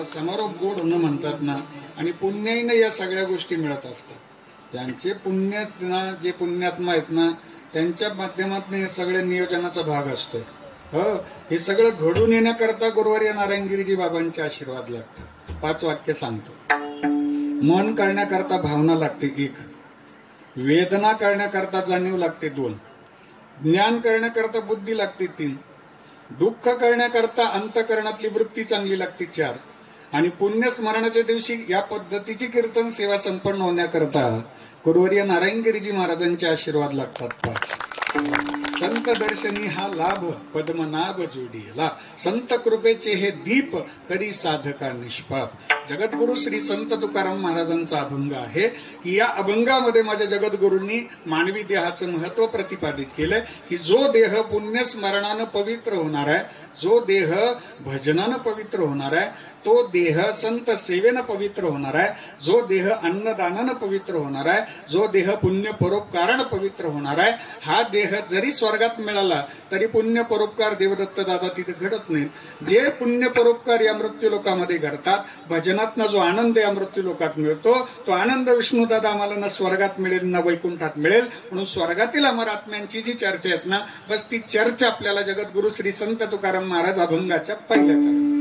समारोप गोड होणं म्हणतात ना, आणि पुण्याईनं या सगळ्या गोष्टी मिळत असतात. ज्यांचे पुण्यात ना, जे पुण्यात्मा आहेत ना, त्यांच्या माध्यमातून हे सगळ्या नियोजनाचा भाग असतो. हो, हे सगळं घडून येण्याकरता गुरुवर्य नारायणगिरीजी बाबांचे आशीर्वाद लागतात. 5 वाक्य सांगतो. मन करण्याकरता भावना लागते 1, वेदना करण्याकरता जाणीव लागते 2, ज्ञान करण्याकरता बुद्धी लागते 3, दुःख करण्याकरता अंतःकरणातली वृत्ती चांगली लागते 4, आणि पुण्यस्मरणाच्या दिवशी या पद्धतीची कीर्तन सेवा संपन्न होण्याकरता गुरुवर्य नारायणगिरीजी महाराजांचे आशीर्वाद लागतात 5. संत दर्शनी हा लाभ पद्मनाभ जोडीला, संत कृपेचे हे दीप करी साधका निष्पाप. जगद्गुरु श्री संत तुकाराम महाराजांचा अभंग आहे की या अभंगामध्ये माझ्या जगद्गुरूंनी मानवी देहाचं महत्व प्रतिपादित केलंय की जो देह पुण्यस्मरणानं पवित्र होणार आहे, जो देह भजनानं पवित्र होणार आहे, तो देह संत सेवेनं पवित्र होणार आहे, जो देह अन्नदानानं पवित्र होणार आहे, जो देह पुण्य परोपकारानं पवित्र होणार आहे, हा देह जरी स्वर्गात मिळाला तरी पुण्य परोपकार देवदत्त दादा तिथे घडत नाहीत. जे पुण्य परोपकार या मृत्यू लोकामध्ये घडतात, भजनातनं जो आनंद या मृत्यू लोकात मिळतो, तो आनंद विष्णुदादा आम्हाला ना स्वर्गात मिळेल ना वैकुंठात मिळेल. म्हणून स्वर्गातील अमर आत्म्यांची जी चर्चा आहेत ना, बस ती चर्चा आपल्याला जगद्गुरु श्री संत तुकाराम महाराज अभंगाच्या पहिल्या चरणाची.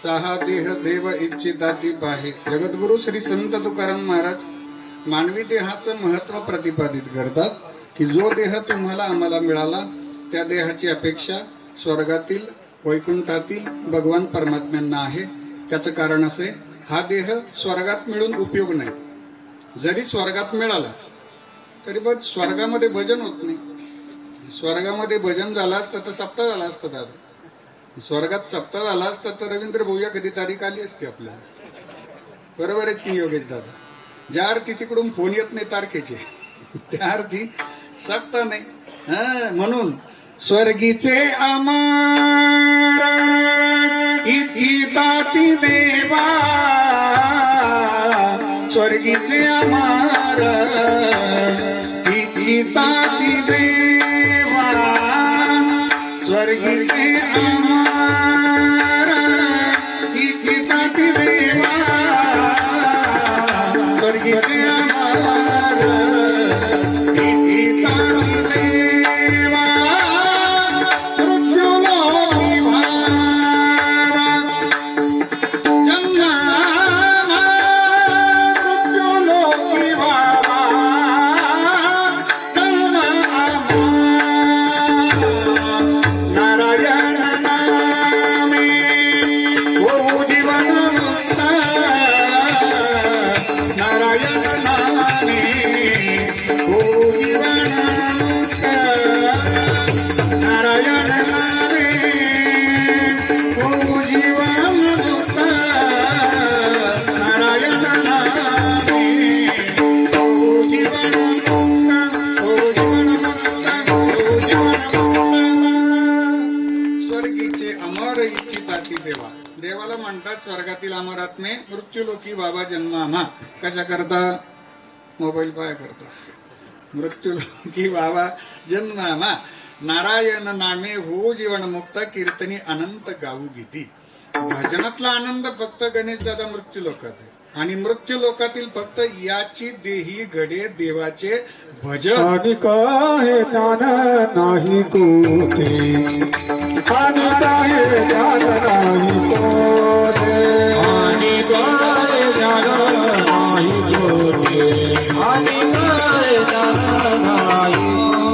हा देह देव इच्छिताती पाहे. जगद्गुरु श्री संत तुकाराम महाराज मानवी देहाचं महत्व प्रतिपादित करतात की जो देह तुम्हाला आम्हाला मिळाला त्या देहाची अपेक्षा स्वर्गातील वैकुंठातील भगवान परमात्म्यांना आहे. त्याचं कारण असे, हा देह स्वर्गात मिळून उपयोग नाही. जरी स्वर्गात मिळाला तरी बघ स्वर्गामध्ये भजन होत नाही. स्वर्गामध्ये भजन झालं असतं तर सप्ताह झाला असतं दादा. स्वर्गात सप्ताह झाला असता तर रवींद्र भाऊया कधी तारीख आली असती आपल्याला. बरोबर आहे की योगेश दादा? ज्या अर्थी तिकडून फोन येत नाही तारखेचे त्या अर्थी सप्ताह नाही. म्हणून स्वर्गीचे अमर इच्छिताती देवा, स्वर्गीचे अमर इच्छिताती देवा, स्वर्गीचे अमर इच्छिताती देवा, स्वर्गीचे अमर इच्छिताती देवा. स्वर्गातील अमरात्मे मृत्यूलोकी बाबा जन्मामा कशा करता मोबाईल पाया करता मृत्यूलोकी बाबा जन्मामा नारायण नामे हो जीवन मुक्त कीर्तनी अनंत गाऊ गीती. भजनातला आनंद फक्त गणेश दादा मृत्यू लोकात आहे आणि मृत्यू लोकातील फक्त याची देही घडे देवाचे भजन. आणि काय ज्ञान नाही कोठे, आणि काय ज्ञान नाही कोठे, आणि काय ज्ञान नाही कोठे, आणि काय ज्ञान नाही